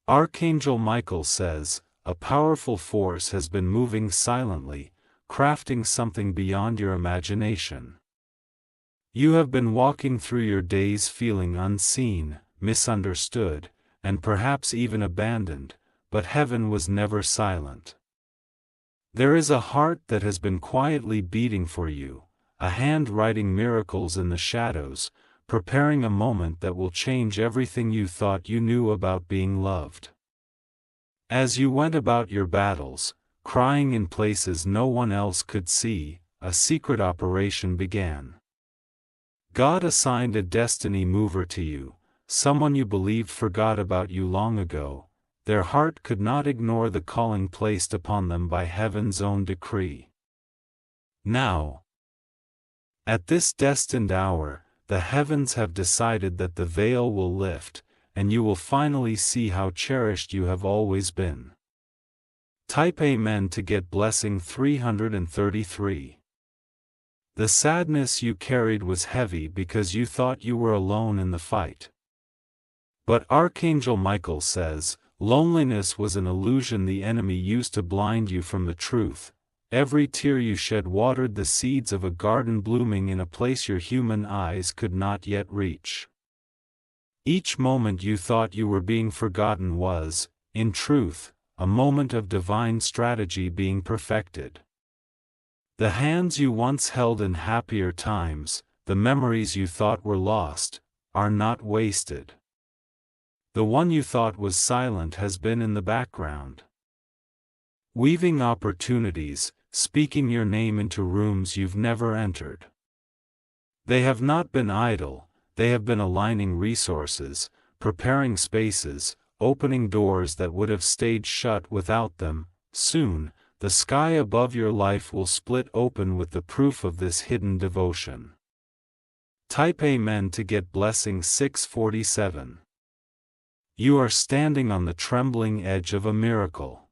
Archangel Michael says, a powerful force has been moving silently, crafting something beyond your imagination. You have been walking through your days feeling unseen, misunderstood, and perhaps even abandoned, but heaven was never silent. There is a heart that has been quietly beating for you, a hand writing miracles in the shadows, preparing a moment that will change everything you thought you knew about being loved. As you went about your battles, crying in places no one else could see, a secret operation began. God assigned a destiny mover to you, someone you believed forgot about you long ago. Their heart could not ignore the calling placed upon them by heaven's own decree. Now, at this destined hour, the heavens have decided that the veil will lift, and you will finally see how cherished you have always been. Type Amen to get blessing 333. The sadness you carried was heavy because you thought you were alone in the fight. But Archangel Michael says, loneliness was an illusion the enemy used to blind you from the truth. Every tear you shed watered the seeds of a garden blooming in a place your human eyes could not yet reach. Each moment you thought you were being forgotten was, in truth, a moment of divine strategy being perfected. The hands you once held in happier times, the memories you thought were lost, are not wasted. The one you thought was silent has been in the background, weaving opportunities, speaking your name into rooms you've never entered. They have not been idle, they have been aligning resources, preparing spaces, opening doors that would have stayed shut without them. Soon, the sky above your life will split open with the proof of this hidden devotion. Type Amen to get blessing 647. You are standing on the trembling edge of a miracle.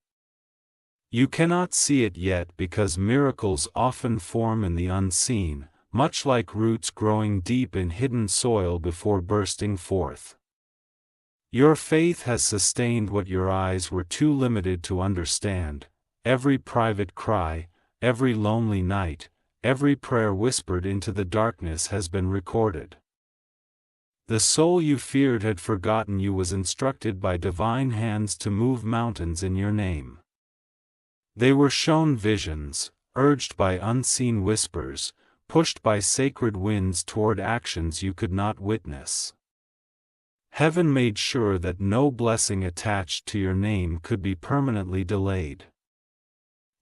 You cannot see it yet because miracles often form in the unseen, much like roots growing deep in hidden soil before bursting forth. Your faith has sustained what your eyes were too limited to understand. Every private cry, every lonely night, every prayer whispered into the darkness has been recorded. The soul you feared had forgotten you was instructed by divine hands to move mountains in your name. They were shown visions, urged by unseen whispers, pushed by sacred winds toward actions you could not witness. Heaven made sure that no blessing attached to your name could be permanently delayed.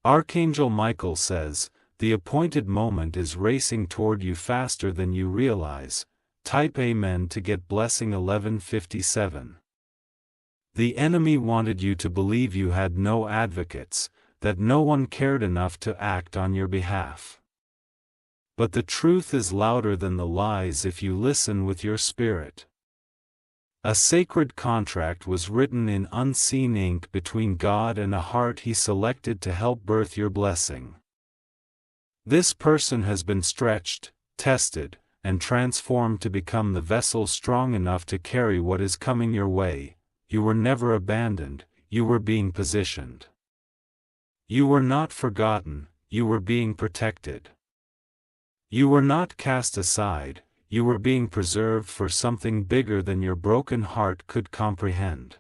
Archangel Michael says, the appointed moment is racing toward you faster than you realize. Type Amen to get blessing 1157. The enemy wanted you to believe you had no advocates, that no one cared enough to act on your behalf. But the truth is louder than the lies if you listen with your spirit. A sacred contract was written in unseen ink between God and a heart He selected to help birth your blessing. This person has been stretched, tested, and transformed to become the vessel strong enough to carry what is coming your way. You were never abandoned, you were being positioned. You were not forgotten, you were being protected. You were not cast aside, you were being preserved for something bigger than your broken heart could comprehend.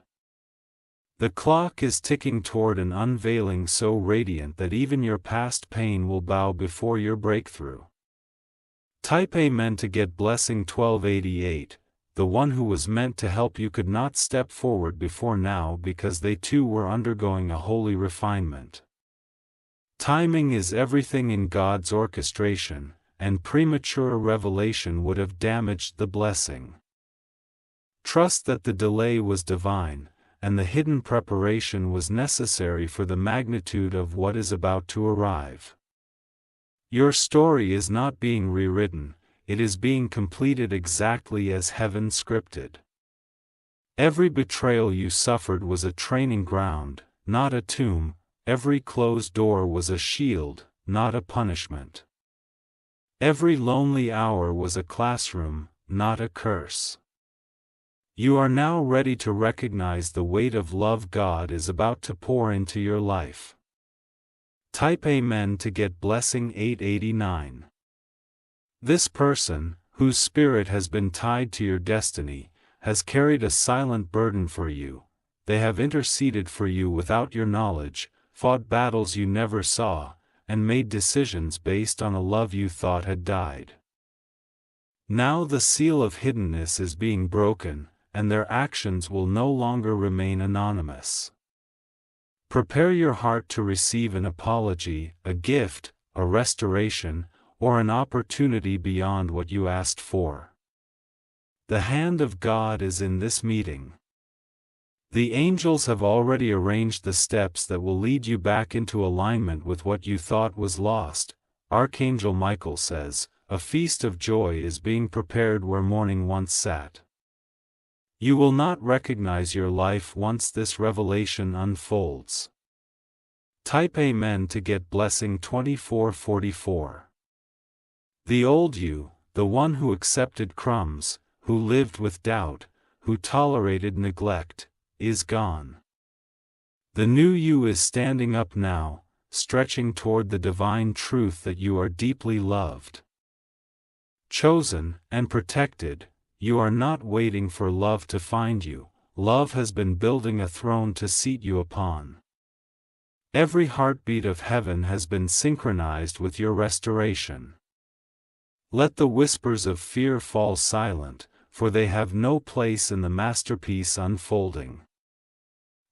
The clock is ticking toward an unveiling so radiant that even your past pain will bow before your breakthrough. Type Amen to get blessing 1288. The one who was meant to help you could not step forward before now because they too were undergoing a holy refinement. Timing is everything in God's orchestration, and premature revelation would have damaged the blessing. Trust that the delay was divine, and the hidden preparation was necessary for the magnitude of what is about to arrive. Your story is not being rewritten, it is being completed exactly as heaven scripted. Every betrayal you suffered was a training ground, not a tomb. Every closed door was a shield, not a punishment. Every lonely hour was a classroom, not a curse. You are now ready to recognize the weight of love God is about to pour into your life. Type Amen to get blessing 889. This person, whose spirit has been tied to your destiny, has carried a silent burden for you. They have interceded for you without your knowledge, fought battles you never saw, and made decisions based on a love you thought had died. Now the seal of hiddenness is being broken, and their actions will no longer remain anonymous. Prepare your heart to receive an apology, a gift, a restoration, or an opportunity beyond what you asked for. The hand of God is in this meeting. The angels have already arranged the steps that will lead you back into alignment with what you thought was lost. Archangel Michael says, "A feast of joy is being prepared where mourning once sat." You will not recognize your life once this revelation unfolds. Type Amen to get blessing 2444. The old you, the one who accepted crumbs, who lived with doubt, who tolerated neglect, is gone. The new you is standing up now, stretching toward the divine truth that you are deeply loved. Chosen and protected, you are not waiting for love to find you. Love has been building a throne to seat you upon. Every heartbeat of heaven has been synchronized with your restoration. Let the whispers of fear fall silent, for they have no place in the masterpiece unfolding.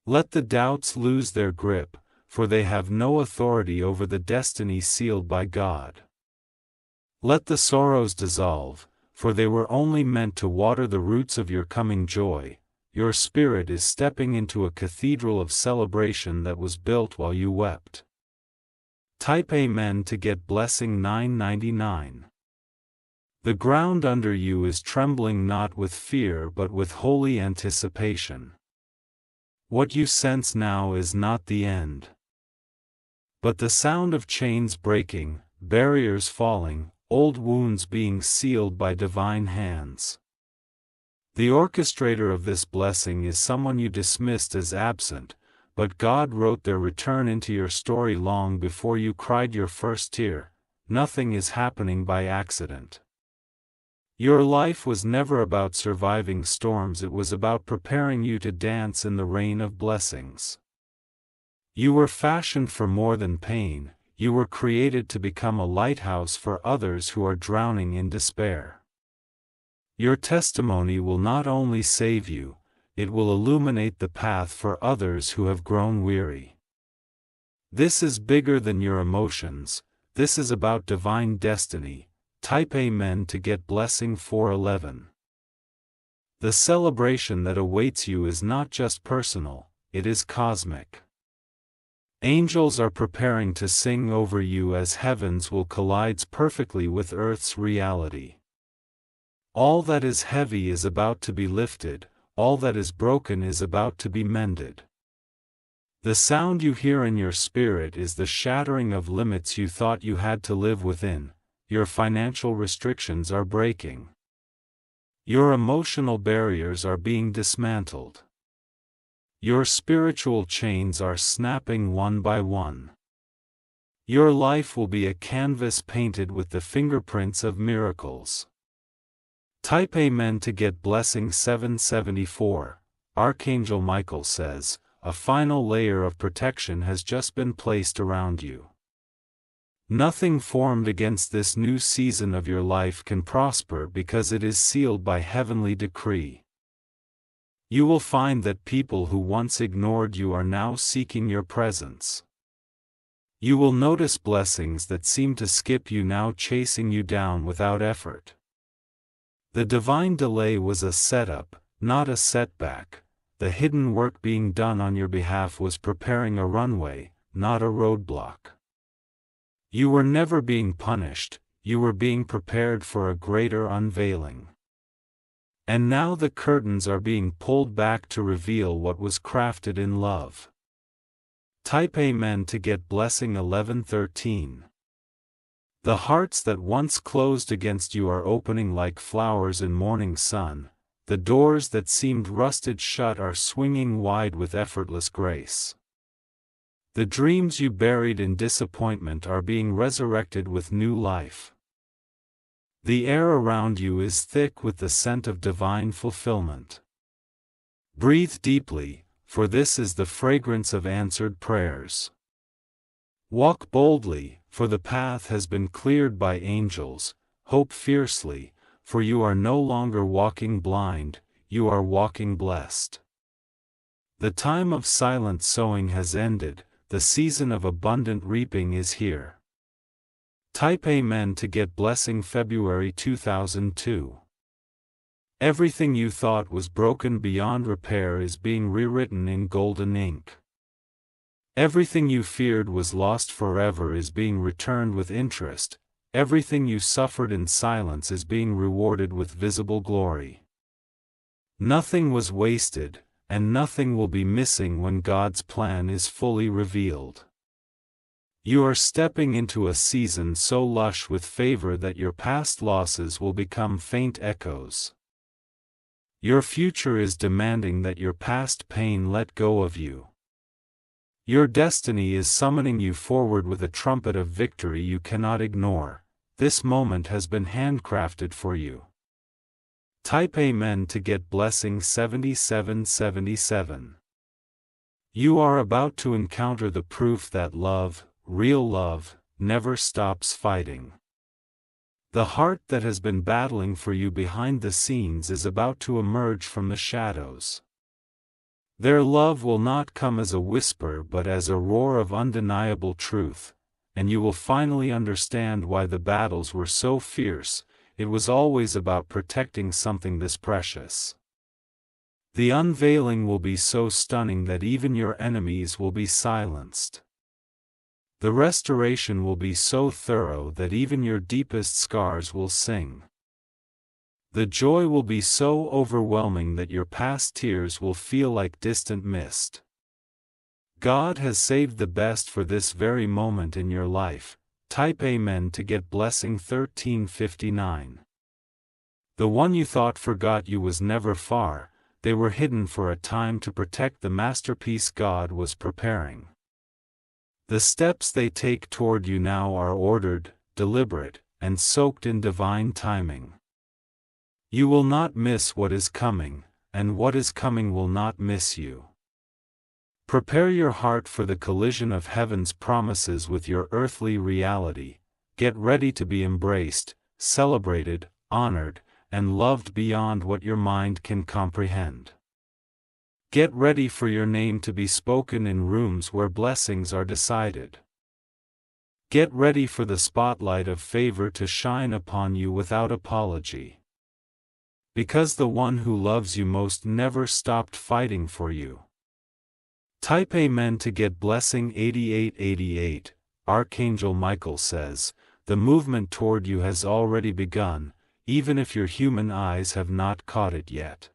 Let the doubts lose their grip, for they have no authority over the destiny sealed by God. Let the sorrows dissolve, for they were only meant to water the roots of your coming joy. Your spirit is stepping into a cathedral of celebration that was built while you wept. Type Amen to get blessing 999. The ground under you is trembling not with fear but with holy anticipation. What you sense now is not the end, but the sound of chains breaking, barriers falling, old wounds being sealed by divine hands. The orchestrator of this blessing is someone you dismissed as absent, but God wrote their return into your story long before you cried your first tear. Nothing is happening by accident. Your life was never about surviving storms, it was about preparing you to dance in the rain of blessings. You were fashioned for more than pain, you were created to become a lighthouse for others who are drowning in despair. Your testimony will not only save you, it will illuminate the path for others who have grown weary. This is bigger than your emotions, this is about divine destiny. Type Amen to get blessing 411. The celebration that awaits you is not just personal, it is cosmic. Angels are preparing to sing over you as heavens will collide perfectly with earth's reality. All that is heavy is about to be lifted, all that is broken is about to be mended. The sound you hear in your spirit is the shattering of limits you thought you had to live within. Your financial restrictions are breaking. Your emotional barriers are being dismantled. Your spiritual chains are snapping one by one. Your life will be a canvas painted with the fingerprints of miracles. Type Amen to get blessing 774. Archangel Michael says, a final layer of protection has just been placed around you. Nothing formed against this new season of your life can prosper because it is sealed by heavenly decree. You will find that people who once ignored you are now seeking your presence. You will notice blessings that seem to skip you now chasing you down without effort. The divine delay was a setup, not a setback. The hidden work being done on your behalf was preparing a runway, not a roadblock. You were never being punished, you were being prepared for a greater unveiling. And now the curtains are being pulled back to reveal what was crafted in love. Type Amen to get blessing 1113. The hearts that once closed against you are opening like flowers in morning sun. the doors that seemed rusted shut are swinging wide with effortless grace. The dreams you buried in disappointment are being resurrected with new life. The air around you is thick with the scent of divine fulfillment. Breathe deeply, for this is the fragrance of answered prayers. Walk boldly, for the path has been cleared by angels. Hope fiercely, for you are no longer walking blind, you are walking blessed. The time of silent sowing has ended, the season of abundant reaping is here. Type Amen to get blessing February 2002. Everything you thought was broken beyond repair is being rewritten in golden ink. Everything you feared was lost forever is being returned with interest. Everything you suffered in silence is being rewarded with visible glory. Nothing was wasted, and nothing will be missing when God's plan is fully revealed. You are stepping into a season so lush with favor that your past losses will become faint echoes. Your future is demanding that your past pain let go of you. Your destiny is summoning you forward with a trumpet of victory you cannot ignore. This moment has been handcrafted for you. Type Amen to get blessing 7777. You are about to encounter the proof that love, real love, never stops fighting. The heart that has been battling for you behind the scenes is about to emerge from the shadows. Their love will not come as a whisper but as a roar of undeniable truth, and you will finally understand why the battles were so fierce. It was always about protecting something this precious. The unveiling will be so stunning that even your enemies will be silenced. The restoration will be so thorough that even your deepest scars will sing. The joy will be so overwhelming that your past tears will feel like distant mist. God has saved the best for this very moment in your life. Type Amen to get blessing 1359. The one you thought forgot you was never far. They were hidden for a time to protect the masterpiece God was preparing. The steps they take toward you now are ordered, deliberate, and soaked in divine timing. You will not miss what is coming, and what is coming will not miss you. Prepare your heart for the collision of heaven's promises with your earthly reality. Get ready to be embraced, celebrated, honored, and loved beyond what your mind can comprehend. Get ready for your name to be spoken in rooms where blessings are decided. Get ready for the spotlight of favor to shine upon you without apology. Because the one who loves you most never stopped fighting for you. Type Amen to get blessing 8888. Archangel Michael says, the movement toward you has already begun, even if your human eyes have not caught it yet.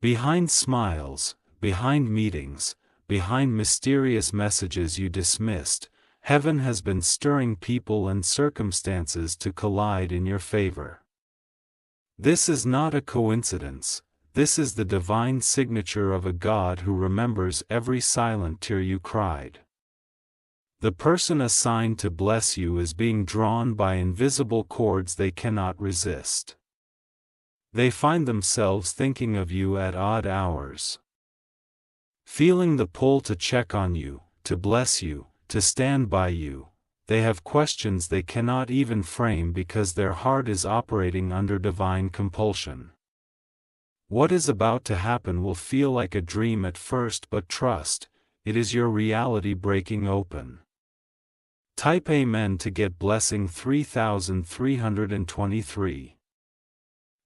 Behind smiles, behind meetings, behind mysterious messages you dismissed, heaven has been stirring people and circumstances to collide in your favor. This is not a coincidence. This is the divine signature of a God who remembers every silent tear you cried. The person assigned to bless you is being drawn by invisible cords they cannot resist. They find themselves thinking of you at odd hours. Feeling the pull to check on you, to bless you, to stand by you. They have questions they cannot even frame because their heart is operating under divine compulsion. What is about to happen will feel like a dream at first, but trust, it is your reality breaking open. Type Amen to get blessing 3323.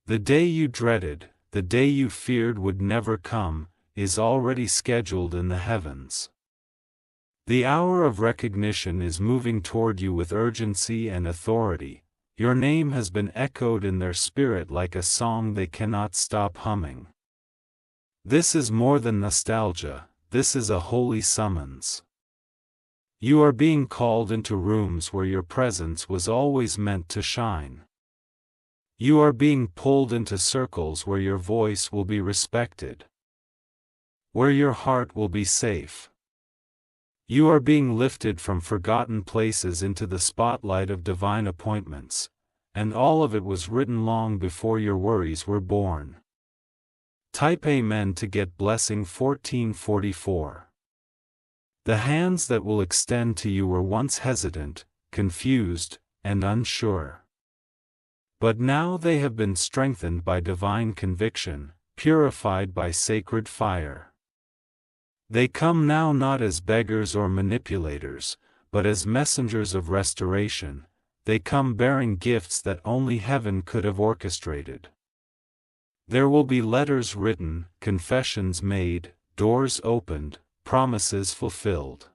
The day you dreaded, the day you feared would never come, is already scheduled in the heavens. The hour of recognition is moving toward you with urgency and authority. Your name has been echoed in their spirit like a song they cannot stop humming. This is more than nostalgia, this is a holy summons. You are being called into rooms where your presence was always meant to shine. You are being pulled into circles where your voice will be respected, where your heart will be safe. You are being lifted from forgotten places into the spotlight of divine appointments, and all of it was written long before your worries were born. Type Amen to get blessing 1444. The hands that will extend to you were once hesitant, confused, and unsure. But now they have been strengthened by divine conviction, purified by sacred fire. They come now not as beggars or manipulators, but as messengers of restoration. They come bearing gifts that only heaven could have orchestrated. There will be letters written, confessions made, doors opened, promises fulfilled.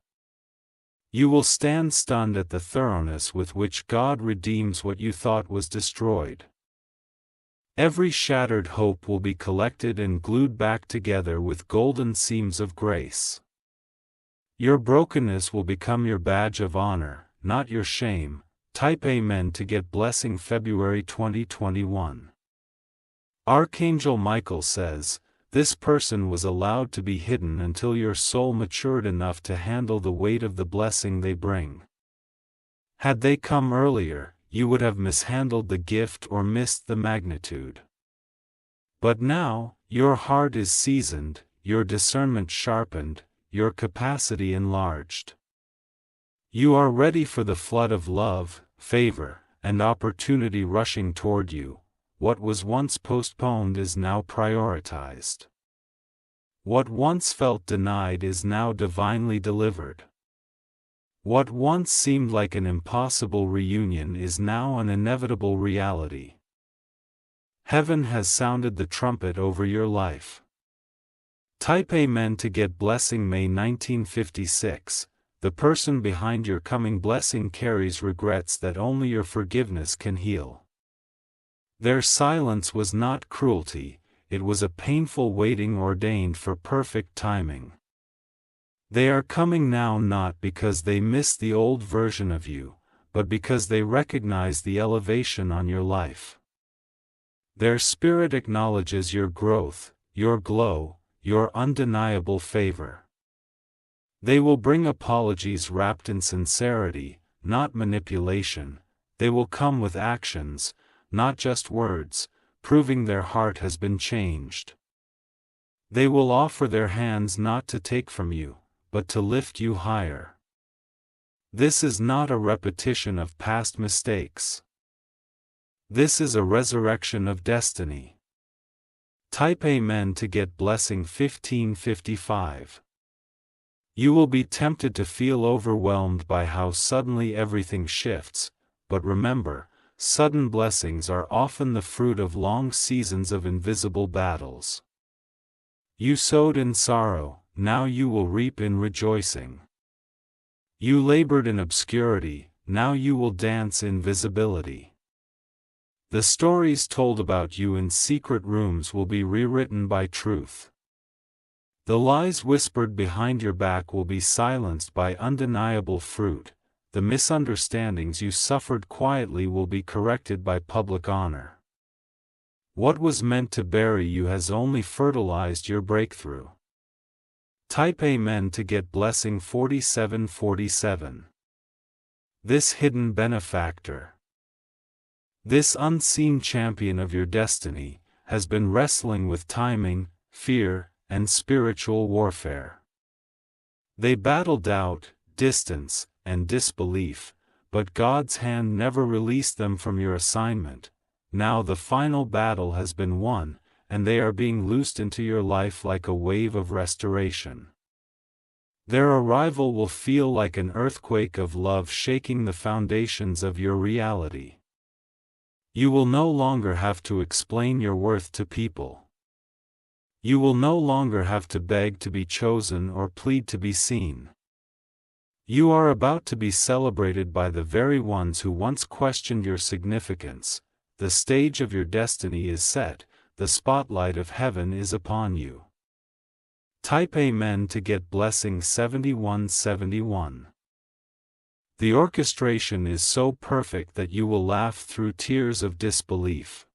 You will stand stunned at the thoroughness with which God redeems what you thought was destroyed. Every shattered hope will be collected and glued back together with golden seams of grace. Your brokenness will become your badge of honor, not your shame. Type Amen to get blessing February 2021. Archangel Michael says, this person was allowed to be hidden until your soul matured enough to handle the weight of the blessing they bring. Had they come earlier, you would have mishandled the gift or missed the magnitude. But now, your heart is seasoned, your discernment sharpened, your capacity enlarged. You are ready for the flood of love, favor, and opportunity rushing toward you. What was once postponed is now prioritized. What once felt denied is now divinely delivered. What once seemed like an impossible reunion is now an inevitable reality. Heaven has sounded the trumpet over your life. Type Amen to get blessing May 1956. The person behind your coming blessing carries regrets that only your forgiveness can heal. Their silence was not cruelty, it was a painful waiting ordained for perfect timing. They are coming now not because they miss the old version of you, but because they recognize the elevation on your life. Their spirit acknowledges your growth, your glow, your undeniable favor. They will bring apologies wrapped in sincerity, not manipulation. They will come with actions, not just words, proving their heart has been changed. They will offer their hands not to take from you, but to lift you higher. This is not a repetition of past mistakes. This is a resurrection of destiny. Type Amen to get blessing 1555. You will be tempted to feel overwhelmed by how suddenly everything shifts, but remember, sudden blessings are often the fruit of long seasons of invisible battles. You sowed in sorrow, now you will reap in rejoicing. You labored in obscurity, now you will dance in visibility. The stories told about you in secret rooms will be rewritten by truth. The lies whispered behind your back will be silenced by undeniable fruit. The misunderstandings you suffered quietly will be corrected by public honor. What was meant to bury you has only fertilized your breakthrough. Type Amen to get blessing 4747. This hidden benefactor, this unseen champion of your destiny, has been wrestling with timing, fear, and spiritual warfare. They battle doubt, distance, and disbelief, but God's hand never released them from your assignment. Now the final battle has been won, and they are being loosed into your life like a wave of restoration. Their arrival will feel like an earthquake of love shaking the foundations of your reality. You will no longer have to explain your worth to people. You will no longer have to beg to be chosen or plead to be seen. You are about to be celebrated by the very ones who once questioned your significance. The stage of your destiny is set, the spotlight of heaven is upon you. Type Amen to get blessing 7171. The orchestration is so perfect that you will laugh through tears of disbelief.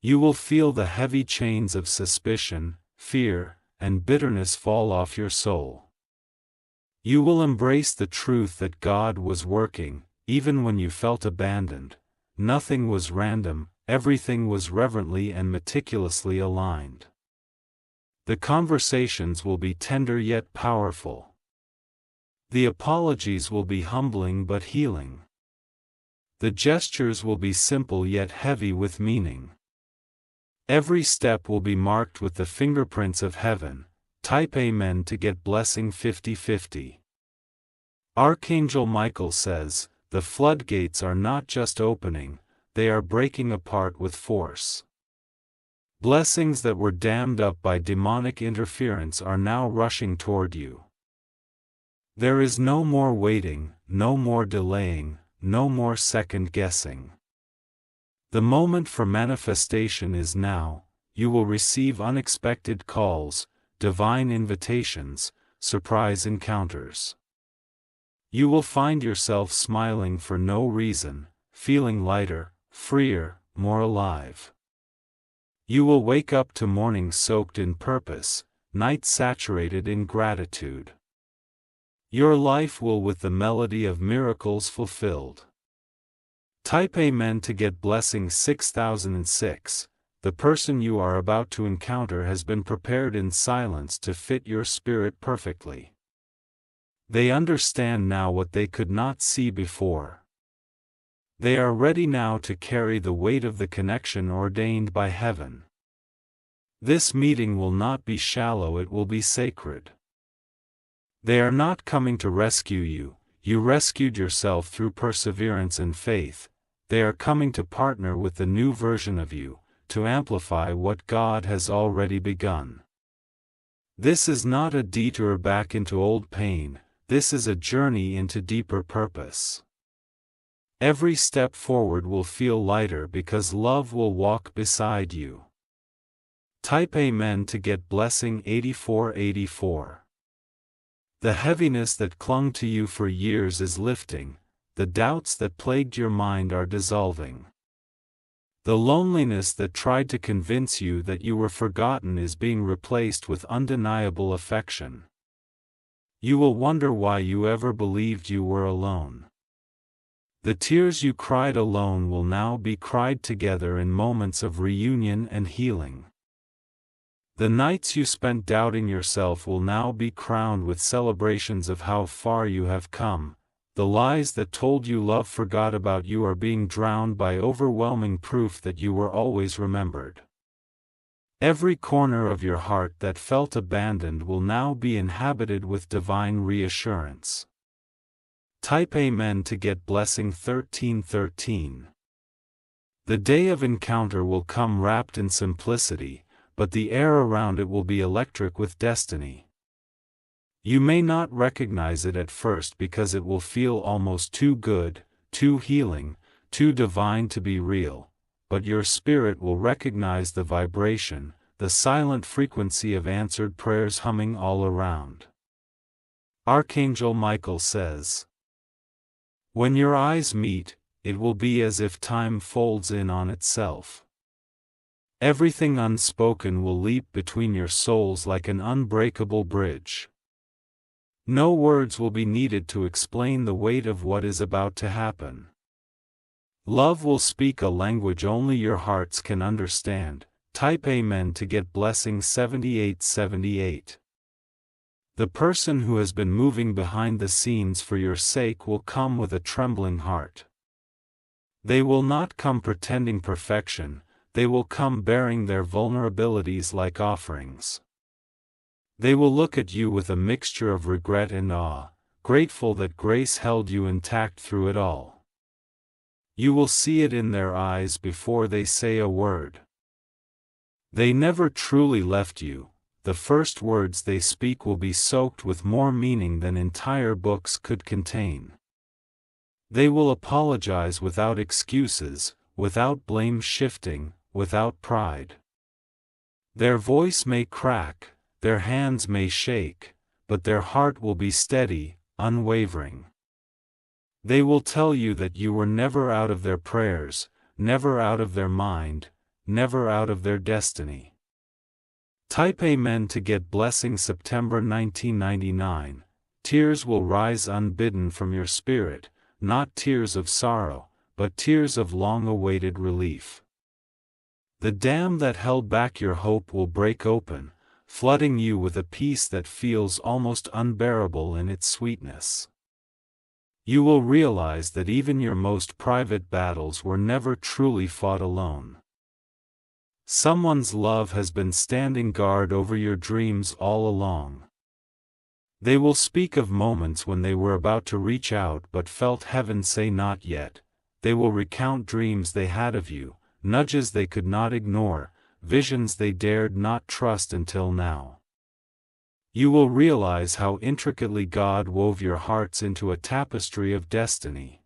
You will feel the heavy chains of suspicion, fear, and bitterness fall off your soul. You will embrace the truth that God was working, even when you felt abandoned. Nothing was random, everything was reverently and meticulously aligned. The conversations will be tender yet powerful. The apologies will be humbling but healing. The gestures will be simple yet heavy with meaning. Every step will be marked with the fingerprints of heaven. Type Amen to get blessing 50-50. Archangel Michael says, the floodgates are not just opening, they are breaking apart with force. Blessings that were dammed up by demonic interference are now rushing toward you. There is no more waiting, no more delaying, no more second guessing. The moment for manifestation is now. You will receive unexpected calls, divine invitations, surprise encounters. You will find yourself smiling for no reason, feeling lighter, freer, more alive. You will wake up to morning soaked in purpose, night saturated in gratitude. Your life will with the melody of miracles fulfilled. Type Amen to get blessing 6006. The person you are about to encounter has been prepared in silence to fit your spirit perfectly. They understand now what they could not see before. They are ready now to carry the weight of the connection ordained by heaven. This meeting will not be shallow, it will be sacred. They are not coming to rescue you, you rescued yourself through perseverance and faith. They are coming to partner with the new version of you, to amplify what God has already begun. This is not a detour back into old pain, this is a journey into deeper purpose. Every step forward will feel lighter because love will walk beside you. Type Amen to get blessing 8484. The heaviness that clung to you for years is lifting, the doubts that plagued your mind are dissolving. The loneliness that tried to convince you that you were forgotten is being replaced with undeniable affection. You will wonder why you ever believed you were alone. The tears you cried alone will now be cried together in moments of reunion and healing. The nights you spent doubting yourself will now be crowned with celebrations of how far you have come. The lies that told you love forgot about you are being drowned by overwhelming proof that you were always remembered. Every corner of your heart that felt abandoned will now be inhabited with divine reassurance. Type Amen to get blessing 1313. The day of encounter will come wrapped in simplicity, but the air around it will be electric with destiny. You may not recognize it at first because it will feel almost too good, too healing, too divine to be real, but your spirit will recognize the vibration, the silent frequency of answered prayers humming all around. Archangel Michael says, when your eyes meet, it will be as if time folds in on itself. Everything unspoken will leap between your souls like an unbreakable bridge. No words will be needed to explain the weight of what is about to happen. Love will speak a language only your hearts can understand. Type Amen to get blessing 7878. The person who has been moving behind the scenes for your sake will come with a trembling heart. They will not come pretending perfection, they will come bearing their vulnerabilities like offerings. They will look at you with a mixture of regret and awe, grateful that grace held you intact through it all. You will see it in their eyes before they say a word. They never truly left you. The first words they speak will be soaked with more meaning than entire books could contain. They will apologize without excuses, without blame shifting, without pride. Their voice may crack, their hands may shake, but their heart will be steady, unwavering. They will tell you that you were never out of their prayers, never out of their mind, never out of their destiny. Type Amen to get blessing September 1999. Tears will rise unbidden from your spirit, not tears of sorrow, but tears of long-awaited relief. The dam that held back your hope will break open, flooding you with a peace that feels almost unbearable in its sweetness. You will realize that even your most private battles were never truly fought alone. Someone's love has been standing guard over your dreams all along. They will speak of moments when they were about to reach out but felt heaven say not yet. They will recount dreams they had of you, nudges they could not ignore, visions they dared not trust until now. You will realize how intricately God wove your hearts into a tapestry of destiny.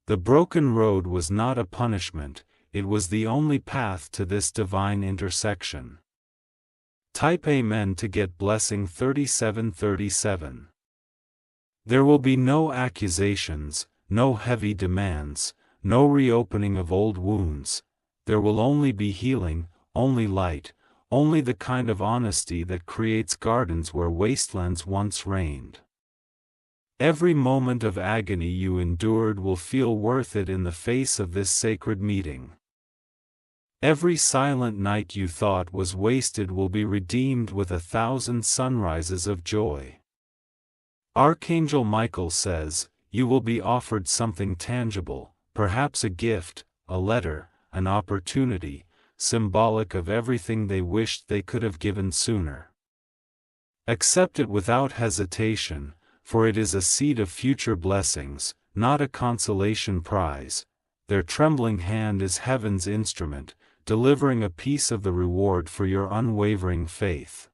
The broken road was not a punishment, it was the only path to this divine intersection. Type Amen to get blessing 3737. There will be no accusations, no heavy demands, no reopening of old wounds. There will only be healing, only light, only the kind of honesty that creates gardens where wastelands once reigned. Every moment of agony you endured will feel worth it in the face of this sacred meeting. Every silent night you thought was wasted will be redeemed with 1,000 sunrises of joy. Archangel Michael says, you will be offered something tangible, perhaps a gift, a letter, an opportunity, symbolic of everything they wished they could have given sooner. Accept it without hesitation, for it is a seed of future blessings, not a consolation prize. Their trembling hand is heaven's instrument, delivering a piece of the reward for your unwavering faith.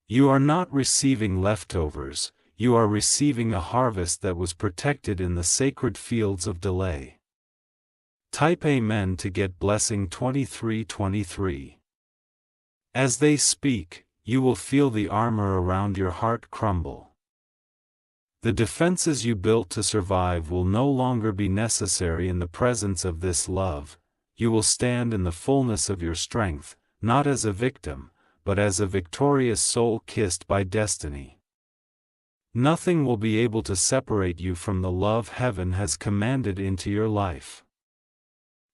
You are not receiving leftovers, you are receiving a harvest that was protected in the sacred fields of delay. Type Amen to get blessing 2323. As they speak, you will feel the armor around your heart crumble. The defenses you built to survive will no longer be necessary in the presence of this love. You will stand in the fullness of your strength, not as a victim, but as a victorious soul kissed by destiny. Nothing will be able to separate you from the love heaven has commanded into your life.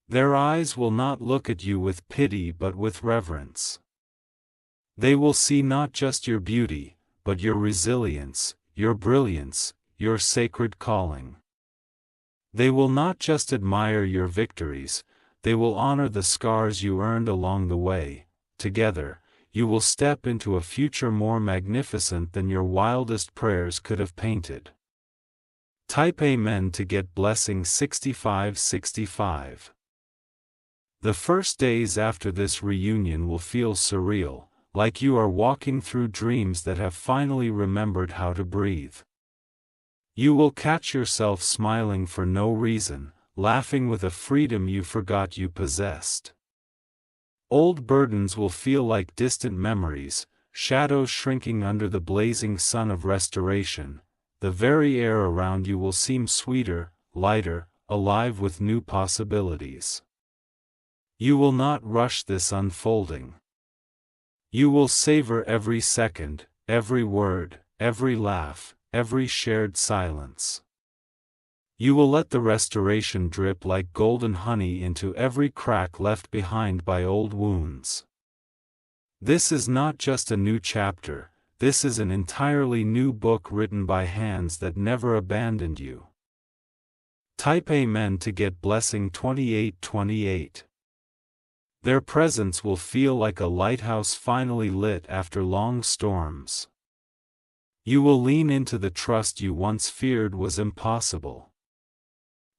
Their eyes will not look at you with pity but with reverence. They will see not just your beauty, but your resilience, your brilliance, your sacred calling. They will not just admire your victories, they will honor the scars you earned along the way. Together, you will step into a future more magnificent than your wildest prayers could have painted. Type Amen to get blessing 6565. The first days after this reunion will feel surreal, like you are walking through dreams that have finally remembered how to breathe. You will catch yourself smiling for no reason, laughing with a freedom you forgot you possessed. Old burdens will feel like distant memories, shadows shrinking under the blazing sun of restoration. The very air around you will seem sweeter, lighter, alive with new possibilities. You will not rush this unfolding. You will savor every second, every word, every laugh, every shared silence. You will let the restoration drip like golden honey into every crack left behind by old wounds. This is not just a new chapter, this is an entirely new book written by hands that never abandoned you. Type Amen to get blessing 2828. Their presence will feel like a lighthouse finally lit after long storms. You will lean into the trust you once feared was impossible.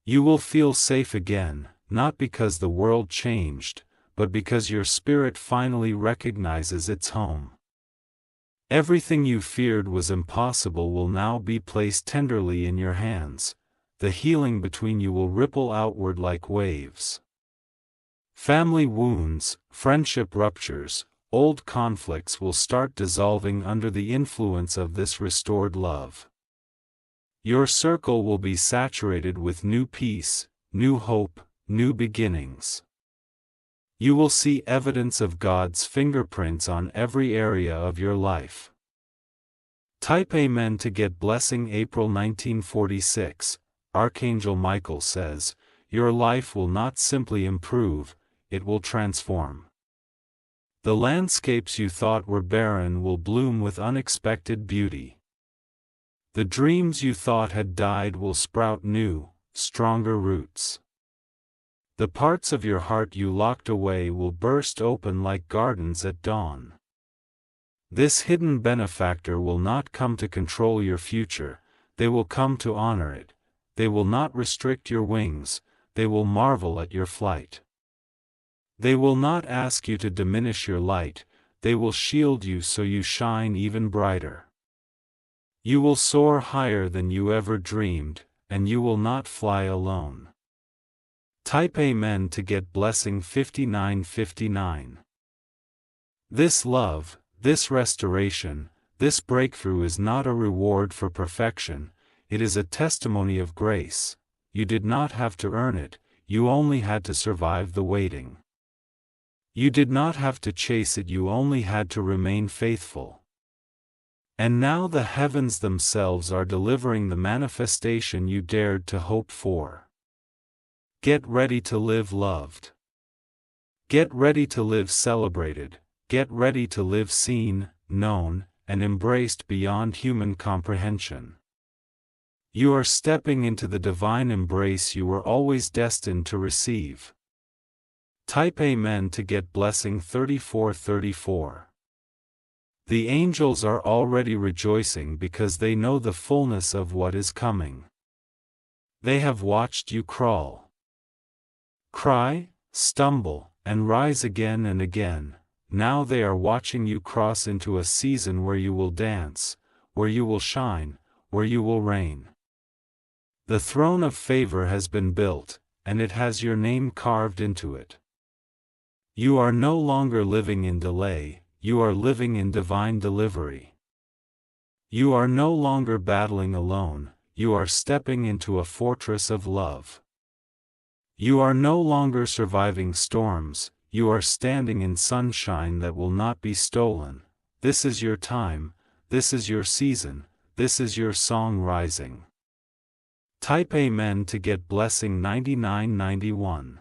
You will feel safe again, not because the world changed, but because your spirit finally recognizes its home. Everything you feared was impossible will now be placed tenderly in your hands. The healing between you will ripple outward like waves. Family wounds, friendship ruptures, old conflicts will start dissolving under the influence of this restored love. Your circle will be saturated with new peace, new hope, new beginnings. You will see evidence of God's fingerprints on every area of your life. Type Amen to get blessing. April 1946, Archangel Michael says, your life will not simply improve, it will transform. The landscapes you thought were barren will bloom with unexpected beauty. The dreams you thought had died will sprout new, stronger roots. The parts of your heart you locked away will burst open like gardens at dawn. This hidden benefactor will not come to control your future, they will come to honor it. They will not restrict your wings, they will marvel at your flight. They will not ask you to diminish your light, they will shield you so you shine even brighter. You will soar higher than you ever dreamed, and you will not fly alone. Type Amen to get blessing. 5959. This love, this restoration, this breakthrough is not a reward for perfection, it is a testimony of grace. You did not have to earn it, you only had to survive the waiting. You did not have to chase it, you only had to remain faithful. And now the heavens themselves are delivering the manifestation you dared to hope for. Get ready to live loved. Get ready to live celebrated. Get ready to live seen, known, and embraced beyond human comprehension. You are stepping into the divine embrace you were always destined to receive. Type Amen to get blessing. 3434. The angels are already rejoicing because they know the fullness of what is coming. They have watched you crawl, cry, stumble, and rise again and again. Now they are watching you cross into a season where you will dance, where you will shine, where you will reign. The throne of favor has been built, and it has your name carved into it. You are no longer living in delay, you are living in divine delivery. You are no longer battling alone, you are stepping into a fortress of love. You are no longer surviving storms, you are standing in sunshine that will not be stolen. This is your time, this is your season, this is your song rising. Type Amen to get blessing. 9991.